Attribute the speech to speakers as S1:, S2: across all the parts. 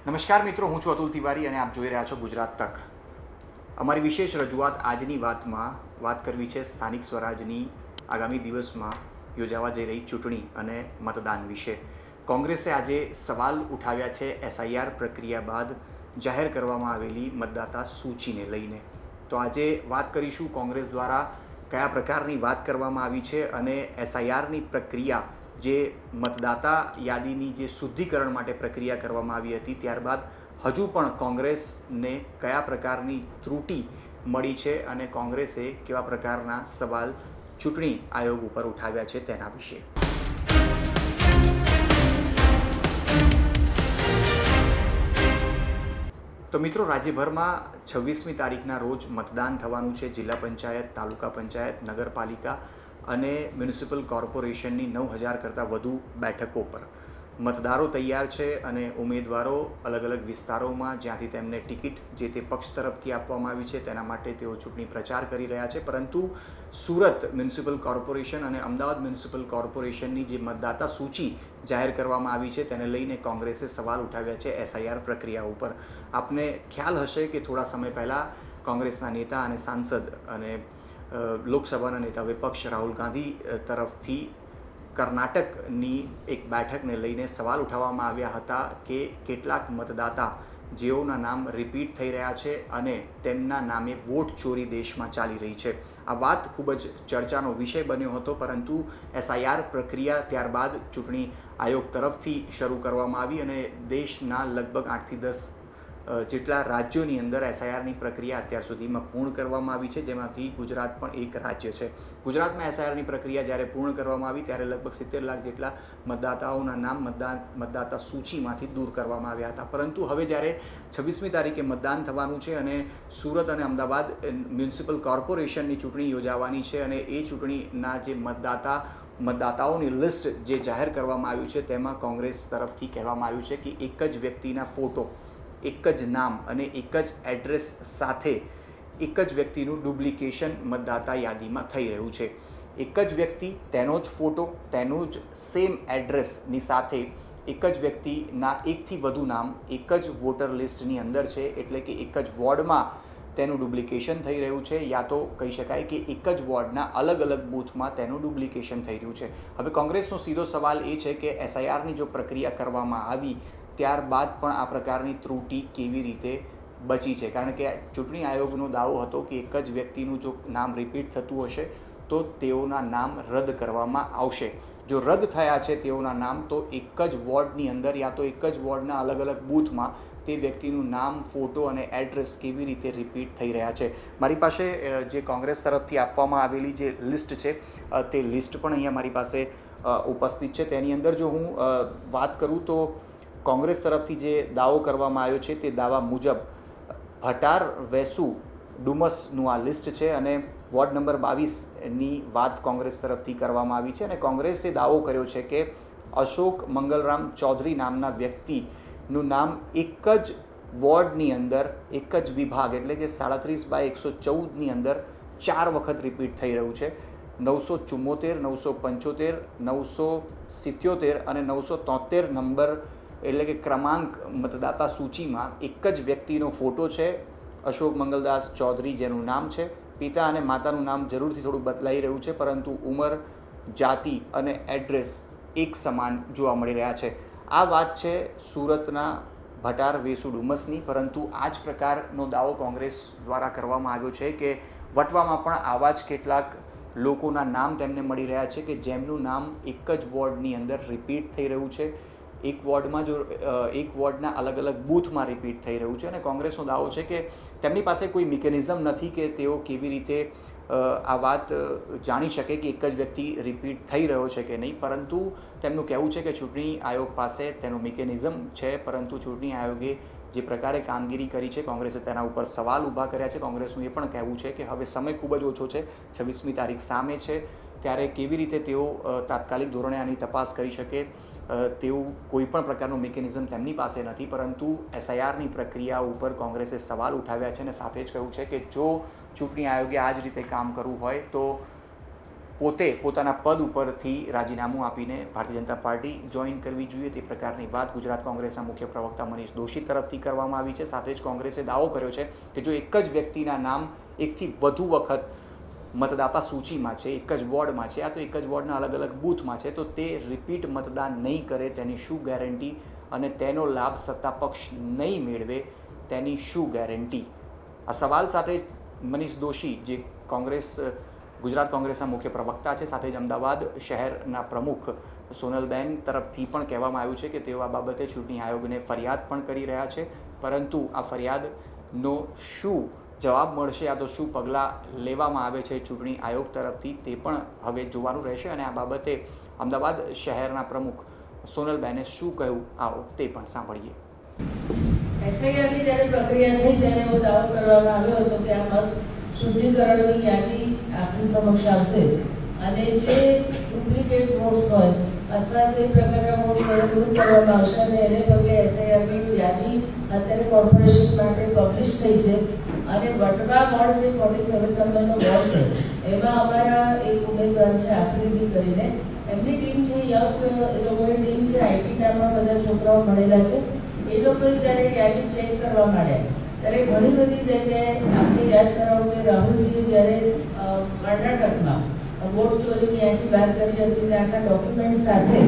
S1: નમસ્કાર મિત્રો, હું છું અતુલ તિવારી અને આપ જોઈ રહ્યા છો ગુજરાત તક. અમારી વિશેષ રજૂઆત આજની વાતમાં વાત કરવી છે સ્થાનિક સ્વરાજની આગામી દિવસમાં યોજાવા જઈ રહી ચૂંટણી અને મતદાન વિશે. કોંગ્રેસે આજે સવાલ ઉઠાવ્યા છે એસઆઈઆર પ્રક્રિયા બાદ જાહેર કરવામાં આવેલી મતદાતા સૂચિને લઈને. તો આજે વાત કરીશું કોંગ્રેસ દ્વારા કયા પ્રકારની વાત કરવામાં આવી છે અને એસઆઈઆરની પ્રક્રિયા જે મતદાતા યાદીની જે શુદ્ધિકરણ માટે પ્રક્રિયા કરવામાં આવી હતી ત્યારબાદ હજુ પણ કોંગ્રેસને કયા પ્રકારની ત્રુટિ મળી છે અને કોંગ્રેસે કેવા પ્રકારના સવાલ ચૂંટણી આયોગ ઉપર ઉઠાવ્યા છે તેના વિશે. તો મિત્રો, રાજ્યભરમાં 26મી તારીખના રોજ મતદાન થવાનું છે. જિલ્લા પંચાયત, તાલુકા પંચાયત, નગરપાલિકા અને મ્યુનિસિપલ કોર્પોરેશનની 9000 કરતાં વધુ બેઠકો પર મતદારો તૈયાર છે અને ઉમેદવારો અલગ અલગ વિસ્તારોમાં જ્યાંથી તેમને ટિકિટ જે તે પક્ષ તરફથી આપવામાં આવી છે તેના માટે તેઓ ચૂંટણી પ્રચાર કરી રહ્યા છે. પરંતુ સુરત મ્યુનિસિપલ કોર્પોરેશન અને અમદાવાદ મ્યુનિસિપલ કોર્પોરેશનની જે મતદાતા સૂચિ જાહેર કરવામાં આવી છે તેને લઈને કોંગ્રેસે સવાલ ઉઠાવ્યા છે એસઆઈઆર પ્રક્રિયા ઉપર. આપને ખ્યાલ હશે કે થોડા સમય પહેલાં કોંગ્રેસના નેતા અને સાંસદ અને લોકસભાના નેતા વિપક્ષ રાહુલ ગાંધી તરફથી કર્ણાટકની એક બેઠકને લઈને સવાલ ઉઠાવવામાં આવ્યા હતા કે કેટલાક મતદાતા જેઓના નામ રિપીટ થઈ રહ્યા છે અને તેમના નામે વોટ ચોરી દેશમાં ચાલી રહી છે. આ વાત ખૂબ જ ચર્ચાનો વિષય બન્યો હતો, પરંતુ એસઆઈઆર પ્રક્રિયા ત્યારબાદ ચૂંટણી આયોગ તરફથી શરૂ કરવામાં આવી અને દેશના લગભગ 8થી 10 જેટલા રાજ્યોની અંદર એસઆઈઆરની પ્રક્રિયા અત્યાર સુધીમાં પૂર્ણ કરવામાં આવી છે, જેમાંથી ગુજરાત પણ એક રાજ્ય છે. ગુજરાતમાં એસઆઈઆરની પ્રક્રિયા જ્યારે પૂર્ણ કરવામાં આવી ત્યારે લગભગ 70 લાખ જેટલા મતદાતાઓના નામ મતદાતા સૂચિમાંથી દૂર કરવામાં આવ્યા હતા. પરંતુ હવે જ્યારે 26મી તારીખે મતદાન થવાનું છે અને સુરત અને અમદાવાદ મ્યુનિસિપલ કોર્પોરેશનની ચૂંટણી યોજાવાની છે અને એ ચૂંટણીના જે મતદાતાઓની લિસ્ટ જે જાહેર કરવામાં આવ્યું છે તેમાં કોંગ્રેસ તરફથી કહેવામાં આવ્યું છે કે એક જ વ્યક્તિના ફોટો, એક જ નામ અને એક જ એડ્રેસ સાથે એક જ વ્યક્તિનું ડુપ્લિકેશન મતદાતા યાદીમાં થઈ રહ્યું છે. એક જ વ્યક્તિ, તેનો જ ફોટો, તેનું જ સેમ એડ્રેસની સાથે એક જ વ્યક્તિના એકથી વધુ નામ એક જ વોટર લિસ્ટની અંદર છે, એટલે કે એક જ વોર્ડમાં તેનું ડુપ્લિકેશન થઈ રહ્યું છે, યા તો કહી શકાય કે એક જ વોર્ડના અલગ અલગ બૂથમાં તેનું ડુપ્લિકેશન થઈ રહ્યું છે. હવે કોંગ્રેસનો સીધો સવાલ એ છે કે એસઆઈઆરની જો પ્રક્રિયા કરવામાં આવી ત્યારબાદ પણ આ પ્રકારની ત્રુટિ કેવી રીતે બચી છે. કારણ કે ચૂંટણી આયોગનો દાવો હતો કે એક જ વ્યક્તિનું જો નામ રિપીટ થતું હશે તો તેઓના નામ રદ કરવામાં આવશે. જો રદ થયા છે તેઓના નામ, તો એક જ વોર્ડની અંદર યા તો એક જ વોર્ડના અલગ અલગ બૂથમાં તે વ્યક્તિનું નામ, ફોટો અને એડ્રેસ કેવી રીતે રિપીટ થઈ રહ્યા છે. મારી પાસે જે કોંગ્રેસ તરફથી આપવામાં આવેલી જે લિસ્ટ છે તે લિસ્ટ પણ અહીંયા મારી પાસે ઉપસ્થિત છે. તેની અંદર જો હું વાત કરું તો કોંગ્રેસ તરફથી જે દાવો કરવામાં આવ્યો છે તે દાવા મુજબ ભટાર, વેસુ, ડુમસનું આ લિસ્ટ છે અને વોર્ડ નંબર 22ની વાત કોંગ્રેસ તરફથી કરવામાં આવી છે. અને કોંગ્રેસે દાવો કર્યો છે કે અશોક મંગલરામ ચૌધરી નામના વ્યક્તિનું નામ એક જ વોર્ડની અંદર, એક જ વિભાગ એટલે કે 37/114ની અંદર 4 વખત રિપીટ થઈ રહ્યું છે. 974, 975, 977 અને 973 નંબર એટલે કે ક્રમાંક મતદાતા સૂચિમાં એક જ વ્યક્તિનો ફોટો છે, અશોક મંગલદાસ ચૌધરી જેનું નામ છે. પિતા અને માતાનું નામ જરૂરથી થોડું બદલાઈ રહ્યું છે, પરંતુ ઉંમર, જાતિ અને એડ્રેસ એક સમાન જોવા મળી રહ્યા છે. આ વાત છે સુરતના ભટાર, વેસુ, ડુમસની. પરંતુ આ જ પ્રકારનો દાવો કોંગ્રેસ દ્વારા કરવામાં આવ્યો છે કે વટવામાં પણ આવા જ કેટલાક લોકોના નામ તેમને મળી રહ્યા છે કે જેમનું નામ એક જ વોર્ડની અંદર રિપીટ થઈ રહ્યું છે, એક વોર્ડમાં જો એક વોર્ડના અલગ અલગ બૂથમાં રિપીટ થઈ રહ્યું છે. અને કોંગ્રેસનો દાવો છે કે તેમની પાસે કોઈ મિકેનિઝમ નથી કે તેઓ કેવી રીતે આ વાત જાણી શકે કે એક જ વ્યક્તિ રિપીટ થઈ રહ્યો છે કે નહીં. પરંતુ તેમનું કહેવું છે કે ચૂંટણી આયોગ પાસે તેનું મિકેનિઝમ છે, પરંતુ ચૂંટણી આયોગે જે પ્રકારે કામગીરી કરી છે કોંગ્રેસે તેના ઉપર સવાલ ઊભા કર્યા છે. કોંગ્રેસનું એ પણ કહેવું છે કે હવે સમય ખૂબ જ ઓછો છે, 26મી તારીખ સામે છે, ત્યારે કેવી રીતે તેઓ તાત્કાલિક ધોરણે આની તપાસ કરી શકે તેવું કોઈ પણ પ્રકારનું મિકેનિઝમ તેમની પાસે નથી. પરંતુ એસઆઈઆરની પ્રક્રિયા ઉપર કોંગ્રેસે સવાલ ઉઠાવ્યા છે અને સાથે જ કહ્યું છે કે જો ચૂંટણી આયોગે આ જ રીતે કામ કરવું હોય તો પોતે પોતાના પદ ઉપરથી રાજીનામું આપીને ભારતીય જનતા પાર્ટી જોઈન કરવી જોઈએ તે પ્રકારની વાત ગુજરાત કોંગ્રેસના મુખ્ય પ્રવક્તા મનીષ દોશી તરફથી કરવામાં આવી છે. સાથે જ કોંગ્રેસે દાવો કર્યો છે કે જો એક જ વ્યક્તિના નામ એકથી વધુ વખત મતદાતા સૂચિમાં છે, એક જ વોર્ડમાં છે, આ તો એક જ વોર્ડના અલગ અલગ બૂથમાં છે, તો તે રિપીટ મતદાન નહીં કરે તેની શું ગેરંટી અને તેનો લાભ સત્તા પક્ષ નહીં મેળવે તેની શું ગેરંટી? આ સવાલ સાથે મનીષ દોશી જે ગુજરાત કોંગ્રેસના મુખ્ય પ્રવક્તા છે, સાથે જ અમદાવાદ શહેરના પ્રમુખ સોનલબેન તરફથી પણ કહેવામાં આવ્યું છે કે તેઓ આ બાબતે ચૂંટણી આયોગને ફરિયાદ પણ કરી રહ્યા છે, પરંતુ આ ફરિયાદનો શું જવાબ મળશે, આ તો શું પગલાં લેવામાં આવે છે ચૂંટણી આયોગ તરફથી તે પણ હવે જોવાનું રહેશે. અને આ બાબતે અમદાવાદ શહેરના પ્રમુખ સોનલબેને શું કહ્યું આવો તે પણ સાંભળીએ.
S2: એસઆઈઆરની જ્યારે પ્રક્રિયા થઈ ત્યારે એવો દાવો કરવામાં આવ્યો હતો કે આ મત શુદ્ધિકરણની યાદી આપણી સમક્ષ આવશે અને જે ડુપ્લિકેટ વોટ્સ હોય અથવા કોઈ પ્રકારના વોટ્સ હોય દૂર કરવામાં આવશે અને એને પગલે એસઆઈઆરની યાદી અત્યારે કોર્પોરેશન માટે પબ્લિશ થઈ છે અને વટવા વોર્ડ જે 47 નંબરનો વોર્ડ છે એમાં અમારા એક ઉમેદવાર છે આફ્રિદી કરીને, એમની ટીમ છે યંગ એ લોકોની ટીમ છે, આઈટીનામાં બધા છોકરાઓ ભણેલા છે. એ લોકોએ જ્યારે યાદી ચેક કરવા માંડ્યા ત્યારે ઘણી બધી જગ્યાએ આપણે યાદ કરાવું કે રાહુલજીએ જ્યારે કર્ણાટકમાં વોટ ચોરીની યાદી બહાર કરી હતી તે આખા ડોક્યુમેન્ટ સાથે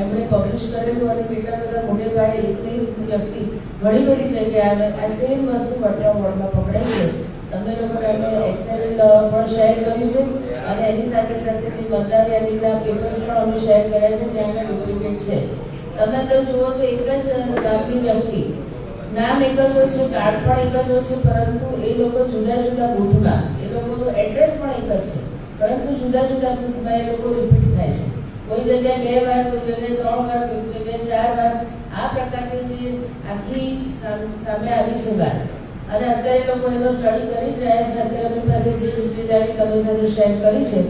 S2: એમણે પબ્લિશ કરેલું અને કેટલા બધા મોટે પાયે એકની વ્યક્તિ ઘણી બધી જગ્યાએ આ સેમ વસ્તુ વટવા વોર્ડમાં પકડાઈ છે. તમે લોકોને અમે એક્સેલ પણ શેર કર્યું છે અને એની સાથે સાથે જે મતદાર યાદીના પેપર્સ પણ અમે શેર કર્યા છે જ્યાં ડુપ્લિકેટ છે. તમે તો જુઓ તો એક જ નામની વ્યક્તિ, નામ એક જ હોય છે, કાર્ડ પણ એક જ હોય છે, પરંતુ એ લોકો જુદા જુદા બૂથમાં, એ લોકોનું એડ્રેસ પણ એક જ છે, પરંતુ જુદા જુદા બૂથમાં એ લોકો રિપીટ થાય છે. કોઈ જગ્યાએ 2 વાર, કોઈ જગ્યાએ 3 વાર, કોઈ જગ્યાએ 4 વાર. આ પ્રકારની જે આખી સામે આવી છે વાત અને અત્યારે લોકો એનો સ્ટડી કરી જ રહ્યા છે. અત્યારે આપણી પાસે જે ડિટેલ તમે સાથે શેર કરી છે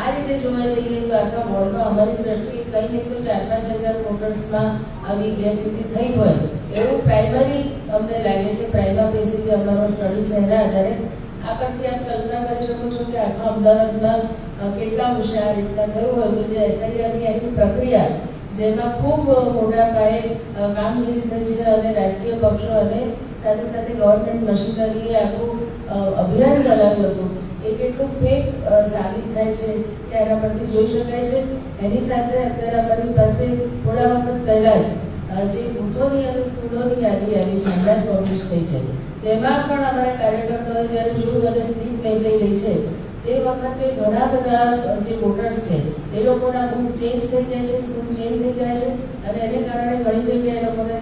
S2: આ રીતે જોવા જઈએ તો આખા વોર્ડમાં અમારી દ્રષ્ટિએ કંઈ નહીં તો 4-5 હજાર વોટર્સમાં આવી ગેરરીતિ થઈ હોય એવું પ્રાઇમરી અમને લાગે છે. પ્રાઇમા બેસી જે અમારો સ્ટડી છે એના આધારે આ પરથી આપ કલ્પના કરી શકો છો કે આખા અમદાવાદમાં કેટલા અંશે આ રીતના થયું હોય તો જે એસઆઈઆરની આખી પ્રક્રિયા જેમાં ખૂબ મોટા પાયે કામગીરી થઈ છે અને રાજકીય પક્ષો અને સાથે સાથે ગવર્મેન્ટ મશીનરીએ આખું અભિયાન ચલાવ્યું હતું એ કેટલું ફેક સાબિત થાય છે કે એના પરથી જોઈ શકાય છે. એની સાથે અત્યારે અમારી પાસે થોડા વખત પહેલાં જ જે બૂથોની અને સ્કૂલોની યાદી આવી છે હમણાં જ પબ્લિશ થઈ છે તેમાં પણ અમારા કાર્યકર્તાઓએ જ્યારે જોયું અને સ્થિતિ વેચાઈ રહી છે તે વખતે ઘણા બધા જે વોટર્સ છે એ લોકોના બૂથ ચેન્જ થઈ ગયા છે, સ્કૂલ ચેન્જ થઈ ગયા છે અને એને કારણે ઘણી જગ્યાએ એ લોકોને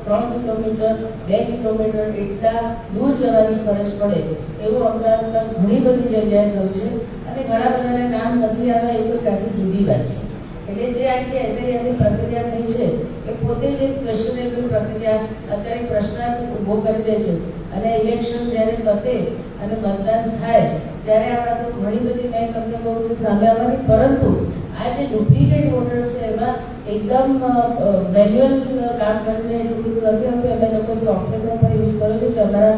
S2: 3 કિલોમીટર 2 કિલોમીટર એટલા દૂર જવાની ફરજ પડે એવું અમદાવાદમાં ઘણી બધી જગ્યાએ થયું છે અને ઘણા બધાને નામ નથી આવ્યા એ તો આખી જુદી વાત છે. એટલે જે આખી એસઆઈઆરની પ્રક્રિયા થઈ છે એ પોતે જ એક ક્વેશ્ચનેબલ પ્રક્રિયા અત્યારે પ્રશ્નાર્થ ઊભો કરી દે છે અને ઇલેક્શન જ્યારે પતે અને મતદાન થાય ત્યારે આ વાતો ઘણી બધી મેં તમને બહુ બધી સામે આવવાની, પરંતુ આ જે ડુપ્લિકેટ વોટર્સ છે એમાં એકદમ મેન્યુઅલ કામ કરીને એટલું બધું નથી હોતું. અમે લોકો સોફ્ટવેરનો પણ યુઝ કર્યો છે જે અમારા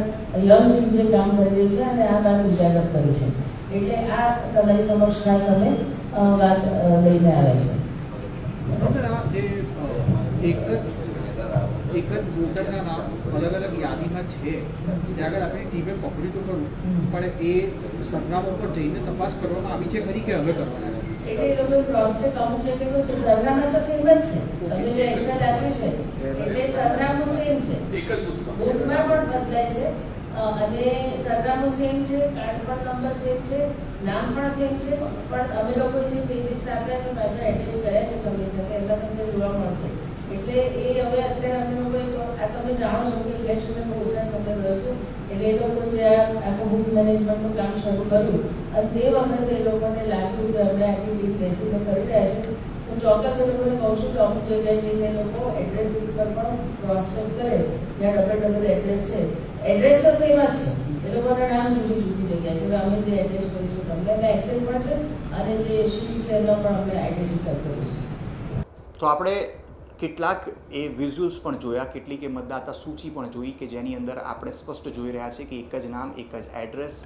S2: યંગ ટીમ જે કામ કરી રહી છે અને આ વાત ઉજાગર કરી છે. એટલે આ તમારી સમક્ષ ખાસ અમે વાત લઈને આવે છે.
S3: એક જ વોટરના નામ અલગ અલગ યાદીમાં છે ત્યાં આગળ આપણે ટીમે પકડ્યું તો ખરું પણ એ સરનામા પર જઈને તપાસ કરવામાં આવી છે ખરી કે હવે કરવાના છે?
S2: એટલે એ લોકો ક્રોસ ચેક અમુક જગ્યાએ તો સરનામા તો સેમ જ છે. તમે જે એક્સેલ આપ્યું છે એટલે સરનામું સેમ છે, બૂથમાં પણ બદલાય છે અને સરનામું સેમ છે, કાર્ડ પણ નંબર સેમ છે, નામ પણ સેમ છે, પણ અમે લોકો જે પેજીસ આપ્યા છે પાછા એટેચ કર્યા છે તમારી સાથે એમાં તમને જોવા મળશે. એટલે એ હવે અત્યારે અમે લોકો આ તમે જાણો છો કે ઇલેક્શનને બહુ ઓછા સમય રહ્યો છે એટલે એ લોકો જે આખું બૂથ મેનેજમેન્ટનું કામ શરૂ કર્યું અને તે વખતે એ લોકોને લાગ્યું કે અમે આખી ટીમ બેસીને કરી રહ્યા છે. હું ચોક્કસ એ લોકોને કહું છું કે અમુક જગ્યાએ જઈને એ લોકો એડ્રેસીસ પર પણ ક્રોસ ચેક કરે જ્યાં ડબલ એડ્રેસ છે. એડ્રેસ તો સેમ જ છે, એ લોકોના નામ જુદી જુદી જગ્યાએ છે. અમે જે એડ્રેસ કરીશું તમને એમાં એક્સેલ પણ છે અને જે શીટ્સ છે એમાં પણ અમે આઈડેન્ટિફાઈ કરીશું.
S1: તો આપણે કેટલાક એ વિઝ્યુઅલ્સ પણ જોયા, કેટલીક એ મતદાતા સૂચિ પણ જોઈ કે જેની અંદર આપણે સ્પષ્ટ જોઈ રહ્યા છીએ કે એક જ નામ, એક જ એડ્રેસ,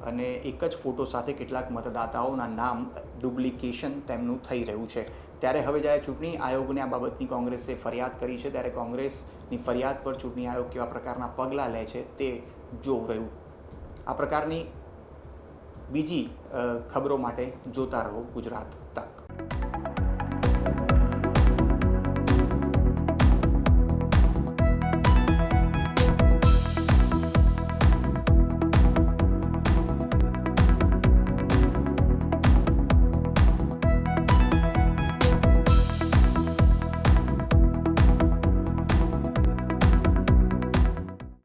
S1: અને એક જ ફોટો સાથે કેટલાક મતદાતાઓના નામ ડુપ્લિકેશન તેમનું થઈ રહ્યું છે. ત્યારે હવે જ્યારે ચૂંટણી આયોગને આ બાબતની કોંગ્રેસે ફરિયાદ કરી છે, ત્યારે કોંગ્રેસની ફરિયાદ પર ચૂંટણી આયોગ કેવા પ્રકારના પગલાં લે છે તે જોવું રહ્યું. આ પ્રકારની બીજી ખબરો માટે જોતા રહો ગુજરાત તક.